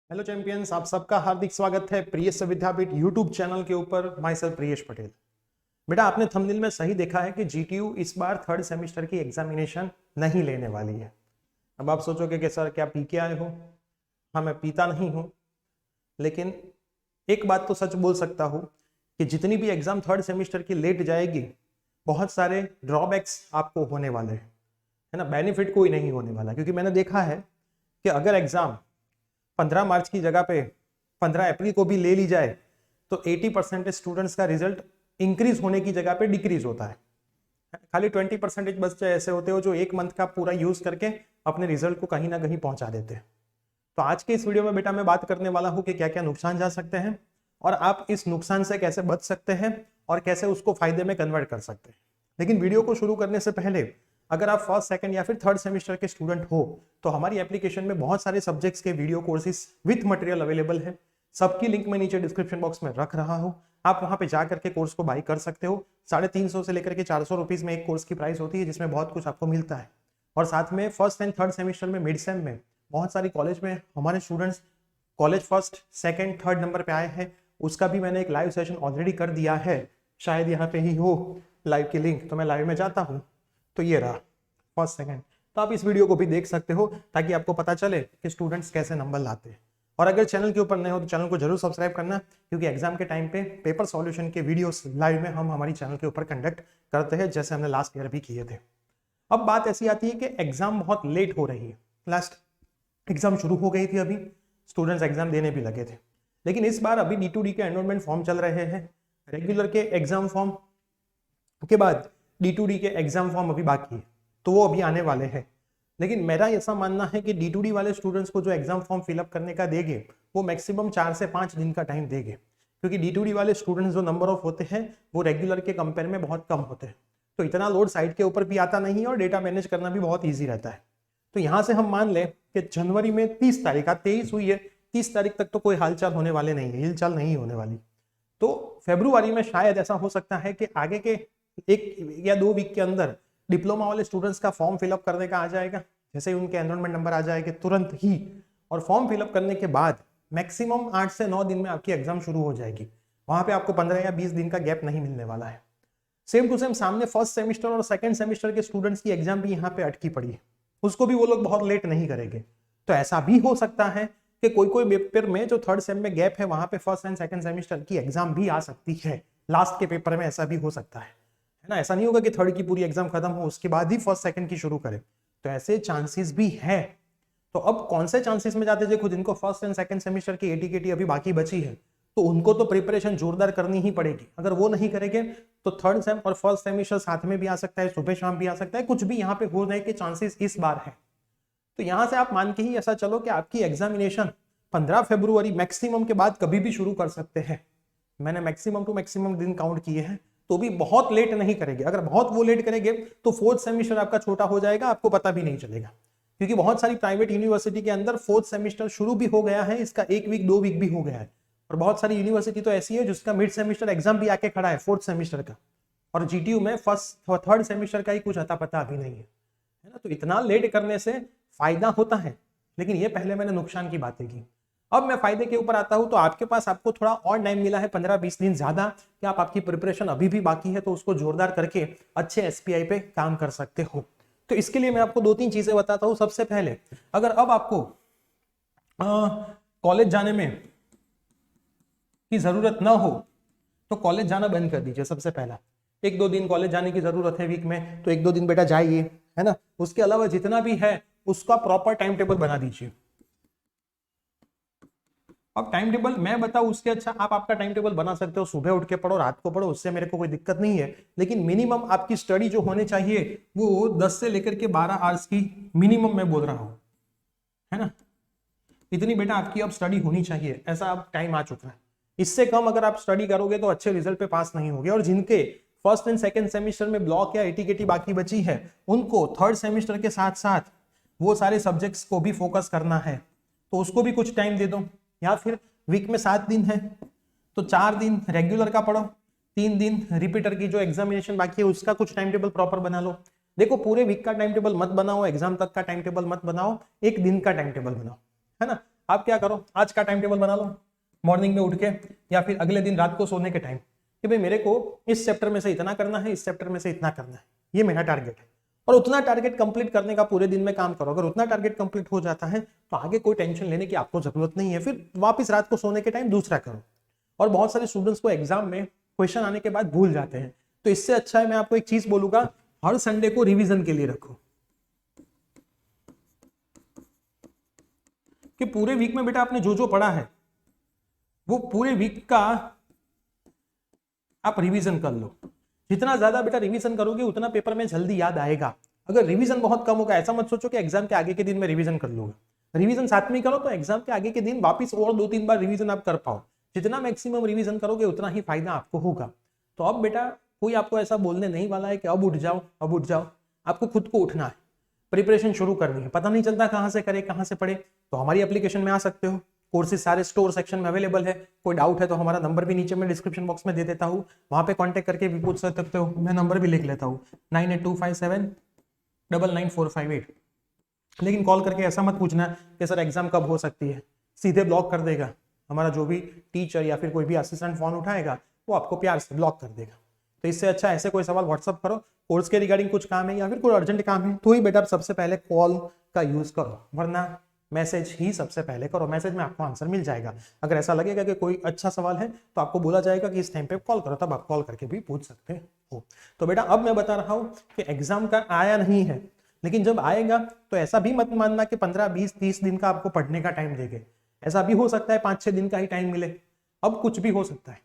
Hello champions, आप सबका हार्दिक स्वागत है प्रियेश विद्यापीठ यूट्यूब चैनल के ऊपर। My self Priyesh Patel. बेटा, आपने थंबनेल में सही देखा है कि जीटीयू इस बार थर्ड सेमेस्टर की एग्जामिनेशन नहीं लेने वाली है। अब आप सोचोगे कि सर क्या पी के आए हो? हाँ, मैं पीता नहीं हूँ, लेकिन एक बात तो सच बोल सकता हूँ कि जितनी भी एग्जाम थर्ड सेमेस्टर की लेट जाएगी, बहुत सारे ड्रॉबैक्स आपको होने वाले हैं, है ना। बेनिफिट कोई नहीं होने वाला, क्योंकि मैंने देखा है कि अगर एग्जाम 15 मार्च की जगह पे 15 अप्रैल को भी ले ली जाए तो 80% स्टूडेंट्स का रिजल्ट इंक्रीज होने की जगह पे डिक्रीज होता है। खाली 20% बच्चे ऐसे होते हो जो एक मंथ का पूरा यूज करके अपने रिजल्ट को कहीं ना कहीं पहुंचा देते हैं। तो आज के इस वीडियो में बेटा मैं बात करने वाला हूं कि क्या क्या नुकसान जा सकते हैं और आप इस नुकसान से कैसे बच सकते हैं और कैसे उसको फायदे में कन्वर्ट कर सकते हैं। लेकिन वीडियो को शुरू करने से पहले, अगर आप फर्स्ट, सेकंड या फिर थर्ड सेमेस्टर के स्टूडेंट हो तो हमारी एप्लीकेशन में बहुत सारे सब्जेक्ट्स के video courses with material available है। सबकी लिंक मैं नीचे डिस्क्रिप्शन बॉक्स में रख रहा हूं। आप वहां पे जा करके कोर्स को बाई कर सकते हो। 350 से लेकर के 400 रुपीज में एक कोर्स की प्राइस होती है, जिसमें बहुत कुछ आपको मिलता है। और साथ में फर्स्ट एंड थर्ड सेमेस्टर में, मिड सेम में बहुत सारी कॉलेज में हमारे students college first, second, third number पे आए हैं। उसका भी मैंने एक लाइव सेशन ऑलरेडी कर दिया है, शायद यहाँ पे ही हो लाइव की लिंक, तो मैं लाइव में जाता हूँ तो ये रहा फर्स्ट, सेकंड। तो आप इस वीडियो को भी देख सकते हो ताकि आपको पता चले कि स्टूडेंट्स कैसे नंबर लाते हैं। और अगर चैनल के ऊपर नए हो तो चैनल को जरूर सब्सक्राइब करना, क्योंकि एग्जाम के टाइम पे पेपर सॉल्यूशन के वीडियोस लाइव में हम हमारी चैनल के ऊपर कंडक्ट करते हैं, जैसे हमने लास्ट ईयर भी किए थे। अब बात ऐसी आती है कि एग्जाम बहुत लेट हो रही है। लास्ट एग्जाम शुरू हो गई थी, अभी स्टूडेंट्स एग्जाम देने भी लगे थे, लेकिन इस बार अभी D2D के एनरोलमेंट फॉर्म चल रहे हैं। रेगुलर के एग्जाम फॉर्म के बाद D2D के एग्जाम फॉर्म अभी बाकी है, तो वो अभी आने वाले हैं। लेकिन मेरा ऐसा मानना है कि D2D वाले स्टूडेंट्स को जो एग्जाम फॉर्म फिलअप करने का देंगे, वो मैक्सिमम 4 से 5 दिन का टाइम देंगे, क्योंकि D2D वाले स्टूडेंट्स जो नंबर ऑफ होते हैं वो रेगुलर के कंपेयर में बहुत कम होते हैं। तो इतना लोड साइड के ऊपर भी आता नहीं है और डेटा मैनेज करना भी बहुत ईजी रहता है। तो यहाँ से हम मान लें कि जनवरी में 30 तारीख, आज 23 हुई है, 30 तारीख तक तो कोई हालचाल होने वाले नहीं है, हिलचाल नहीं होने वाली। तो फरवरी में शायद ऐसा हो सकता है कि आगे के 1 या 2 वीक के अंदर डिप्लोमा वाले स्टूडेंट्स का फॉर्म फिलअप करने का आ जाएगा। जैसे ही उनके एनरोलमेंट नंबर आ जाएंगे तुरंत ही, और फॉर्म फिलअप करने के बाद मैक्सिमम 8 से 9 दिन में आपकी एग्जाम शुरू हो जाएगी। वहां पे आपको 15 या 20 दिन का गैप नहीं मिलने वाला है। सेम टू सेम सामने फर्स्ट सेमेस्टर और सेकंड सेमेस्टर के स्टूडेंट्स की एग्जाम भी यहाँ पे अटकी पड़ी है, उसको भी वो लोग बहुत लेट नहीं करेंगे। तो ऐसा भी हो सकता है कि कोई कोई पेपर में जो थर्ड सेम में गैप है, वहां पे फर्स्ट एंड सेकंड सेमेस्टर की एग्जाम भी आ सकती है। लास्ट के पेपर में ऐसा भी हो सकता है ना। ऐसा नहीं होगा कि थर्ड की पूरी एग्जाम खत्म हो उसके बाद ही फर्स्ट सेकंड की शुरू करें, तो ऐसे चांसेस भी है। तो अब कौन से चांसेस में जाते देखो, जिनको फर्स्ट एंड सेकंड सेमेस्टर की एटीकेटी अभी बाकी बची है, तो उनको तो प्रिपरेशन जोरदार करनी ही पड़ेगी। अगर वो नहीं करेंगे तो थर्ड सेम और फर्स्ट सेमेस्टर साथ में भी आ सकता है, सुबह शाम भी आ सकता है, कुछ भी यहाँ पे होने के चांसेस इस बार है। तो यहां से आप मान के ही ऐसा चलो कि आपकी एग्जामिनेशन 15 फरवरी मैक्सिमम के बाद कभी भी शुरू कर सकते हैं। मैंने मैक्सिमम टू मैक्सिमम दिन काउंट किए हैं, तो भी बहुत लेट नहीं करेंगे। अगर बहुत वो लेट करेंगे तो फोर्थ सेमेस्टर आपका छोटा हो जाएगा, आपको पता भी नहीं चलेगा, क्योंकि बहुत सारी प्राइवेट यूनिवर्सिटी के अंदर फोर्थ सेमेस्टर शुरू भी हो गया है, इसका 1 वीक 2 वीक भी हो गया है। और बहुत सारी यूनिवर्सिटी तो ऐसी है जिसका मिड सेमेस्टर एग्जाम भी आके खड़ा है फोर्थ सेमेस्टर का, और जीटीयू में फर्स्ट थर्ड सेमेस्टर का ही कुछ अता पता अभी नहीं है ना। तो इतना लेट करने से फायदा होता है, लेकिन ये पहले मैंने नुकसान की बातें की। अब मैं फायदे के ऊपर आता हूं, तो आपके पास आपको थोड़ा और टाइम मिला है, 15-20 दिन ज्यादा, कि आप आपकी प्रिपरेशन अभी भी बाकी है तो उसको जोरदार करके अच्छे एसपीआई पे काम कर सकते हो। तो इसके लिए मैं आपको 2-3 चीजें बताता हूं। सबसे पहले, अगर अब आपको कॉलेज जाने में की जरूरत ना हो तो कॉलेज जाना बंद कर दीजिए। सबसे पहला, 1-2 दिन कॉलेज जाने की जरूरत है वीक में, तो 1-2 दिन बेटा जाइए, है ना। उसके अलावा जितना भी है उसका प्रॉपर टाइम टेबल बना दीजिए। अब टाइम टेबल मैं बताऊं उसके अच्छा आप आपका टाइम टेबल बना सकते हो, सुबह उठ के पढ़ो, रात को पढ़ो, उससे मेरे को कोई दिक्कत नहीं है। लेकिन मिनिमम आपकी स्टडी जो होनी चाहिए वो 10 से लेकर के 12 आवर्स की मिनिमम मैं बोल रहा हूं, है ना। इतनी बेटा आपकी अब स्टडी होनी चाहिए, ऐसा अब टाइम आ चुका है। इससे कम अगर आप स्टडी करोगे तो अच्छे रिजल्ट पे पास नहीं होगे। और जिनके फर्स्ट एंड सेकंड सेमेस्टर में ब्लॉक या एटीकेटी बाकी बची है, उनको थर्ड सेमेस्टर के साथ साथ वो सारे सब्जेक्ट्स को भी फोकस करना है, तो उसको भी कुछ टाइम दे दो। या फिर वीक में 7 दिन है तो 4 दिन रेगुलर का पढ़ो, 3 दिन रिपीटर की जो एग्जामिनेशन बाकी है उसका कुछ टाइम टेबल प्रॉपर बना लो। देखो, पूरे वीक का टाइम टेबल मत बनाओ, एग्जाम तक का टाइम टेबल मत बनाओ, एक दिन का टाइम टेबल बनाओ, है ना। आप क्या करो, आज का टाइम टेबल बना लो मॉर्निंग में उठ के, या फिर अगले दिन रात को सोने के टाइम कि भाई मेरे को इस चैप्टर में से इतना करना है, इस चैप्टर में से इतना करना है, ये मेरा टारगेट है। और उतना टारगेट कंप्लीट करने का पूरे दिन में काम करो। अगर उतना टारगेट कंप्लीट हो जाता है तो आगे कोई टेंशन लेने की आपको जरूरत नहीं है। फिर वापस रात को सोने के टाइम दूसरा करो। और बहुत सारे स्टूडेंट्स को एग्जाम में क्वेश्चन आने के बाद भूल जाते हैं, तो इससे अच्छा है मैं आपको एक चीज बोलूंगा, हर संडे को रिवीजन के लिए रखो कि पूरे वीक में बेटा आपने जो जो पढ़ा है वो पूरे वीक का आप रिवीजन कर लो। जितना ज्यादा बेटा रिवीजन करोगे उतना पेपर में जल्दी याद आएगा। अगर रिवीजन बहुत कम होगा, ऐसा मत सोचो कि एग्जाम के आगे के दिन में रिवीजन कर लूंगा। रिवीजन साथ में करो तो एग्जाम के आगे के दिन वापस और 2-3 बार रिवीजन आप कर पाओ। जितना मैक्सिमम रिवीजन करोगे उतना ही फायदा आपको होगा। तो अब बेटा कोई आपको ऐसा बोलने नहीं वाला है कि अब उठ जाओ, अब उठ जाओ। आपको खुद को उठना है, प्रिपरेशन शुरू करनी है। पता नहीं चलता कहाँ से करे, कहाँ से पढ़े, तो हमारी एप्लीकेशन में आ सकते हो। कोर्सेज सारे स्टोर सेक्शन में अवेलेबल है। कोई डाउट है तो हमारा नंबर भी नीचे में डिस्क्रिप्शन बॉक्स में दे देता हूँ, वहां पे कांटेक्ट करके भी पूछ सकते हो। मैं नंबर भी लिख लेता हूँ 9825799458। लेकिन कॉल करके ऐसा मत पूछना कि सर एग्जाम कब हो सकती है, सीधे ब्लॉक कर देगा। हमारा जो भी टीचर या फिर कोई भी असिस्टेंट फोन उठाएगा वो आपको प्यार से ब्लॉक कर देगा। तो इससे अच्छा ऐसे कोई सवाल व्हाट्सअप करो, कोर्स के रिगार्डिंग कुछ काम है या फिर कोई अर्जेंट काम है तो ही बेटा सबसे पहले कॉल का यूज करो, वरना मैसेज ही सबसे पहले करो। मैसेज में आपको आंसर मिल जाएगा। अगर ऐसा लगेगा कि कोई अच्छा सवाल है तो आपको बोला जाएगा कि इस टाइम पे कॉल करो, तब आप कॉल करके भी पूछ सकते हो। तो बेटा अब मैं बता रहा हूं कि एग्जाम का आया नहीं है, लेकिन जब आएगा तो ऐसा भी मत मानना कि 15, 20, 30 दिन का आपको पढ़ने का टाइम देंगे। ऐसा भी हो सकता है 5-6 दिन का ही टाइम मिले, अब कुछ भी हो सकता है।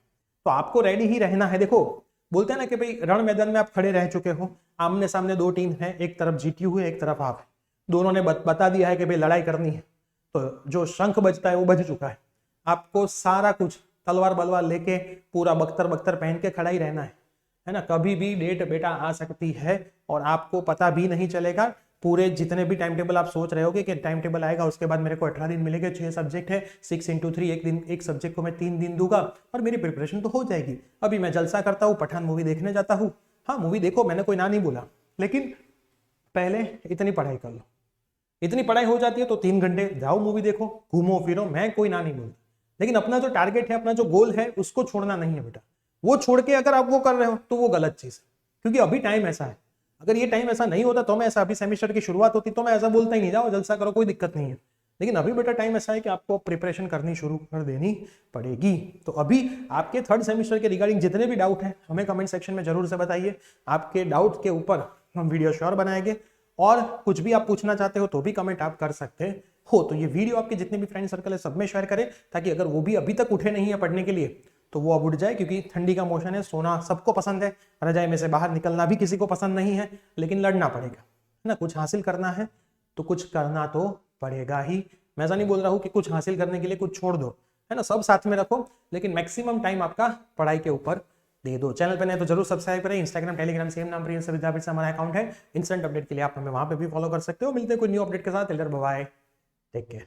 तो आपको रेडी ही रहना है। देखो बोलते हैं ना कि भाई रण मैदान में आप खड़े रह चुके हो, आमने सामने 2 टीम है, एक तरफ जीटीयू है, एक तरफ आप है। दोनों ने बता दिया है कि भाई लड़ाई करनी है, तो जो शंख बजता है वो बज चुका है। आपको सारा कुछ तलवार बलवार लेके पूरा बख्तर बख्तर पहन के खड़ा ही रहना है ना। कभी भी डेट बेटा आ सकती है और आपको पता भी नहीं चलेगा। पूरे जितने भी टाइम टेबल आप सोच रहे होगे कि टाइम टेबल आएगा उसके बाद मेरे को 18 दिन मिलेंगे, 6 सब्जेक्ट है, 6 × 3, एक दिन एक सब्जेक्ट को मैं 3 दिन दूंगा और मेरी प्रिपरेशन तो हो जाएगी। अभी मैं जलसा करता हूँ, पठान मूवी देखने जाता हूँ। हाँ मूवी देखो, मैंने कोई ना नहीं बोला, लेकिन पहले इतनी पढ़ाई कर लो। इतनी पढ़ाई हो जाती है तो 3 घंटे जाओ मूवी देखो, घूमो फिरो, मैं कोई ना नहीं बोलता। लेकिन अपना जो टारगेट है, अपना जो गोल है उसको छोड़ना नहीं है बेटा। वो छोड़ के अगर आप वो कर रहे हो तो वो गलत चीज है, क्योंकि अभी टाइम ऐसा है। अगर ये टाइम ऐसा नहीं होता तो मैं ऐसा, अभी सेमेस्टर की शुरुआत होती तो मैं ऐसा बोलता ही नहीं, जाओ जलसा करो, कोई दिक्कत नहीं है। लेकिन अभी बेटा टाइम ऐसा है कि आपको प्रिपरेशन करनी शुरू कर देनी पड़ेगी। तो अभी आपके 3rd सेमेस्टर के रिगार्डिंग जितने भी डाउट हैं हमें कमेंट सेक्शन में जरूर से बताइए। आपके डाउट के ऊपर हम वीडियो श्योर बनाएंगे, और कुछ भी आप पूछना चाहते हो तो भी कमेंट आप कर सकते हो। तो ये वीडियो आपके जितने भी फ्रेंड सर्कल है सब में शेयर करें, ताकि अगर वो भी अभी तक उठे नहीं है पढ़ने के लिए तो वो अब उठ जाए। क्योंकि ठंडी का मौसम है, सोना सबको पसंद है, रजाई में से बाहर निकलना भी किसी को पसंद नहीं है, लेकिन लड़ना पड़ेगा, है ना। कुछ हासिल करना है तो कुछ करना तो पड़ेगा ही। मैं ऐसा नहीं बोल रहा हूँ कि कुछ हासिल करने के लिए कुछ छोड़ दो, है ना, सब साथ में रखो, लेकिन मैक्सिमम टाइम आपका पढ़ाई के ऊपर दे दो। चैनल पे नहीं तो जरूर सब्सक्राइब करें। इंस्टाग्राम, टेलीग्राम सेम नाम प्रियस विद्यापीठ से हमारा अकाउंट है। इंस्टेंट अपडेट के लिए आप हमें वहां पे भी फॉलो कर सकते हो। मिलते हैं कोई न्यू अपडेट के साथ। Bye, take care.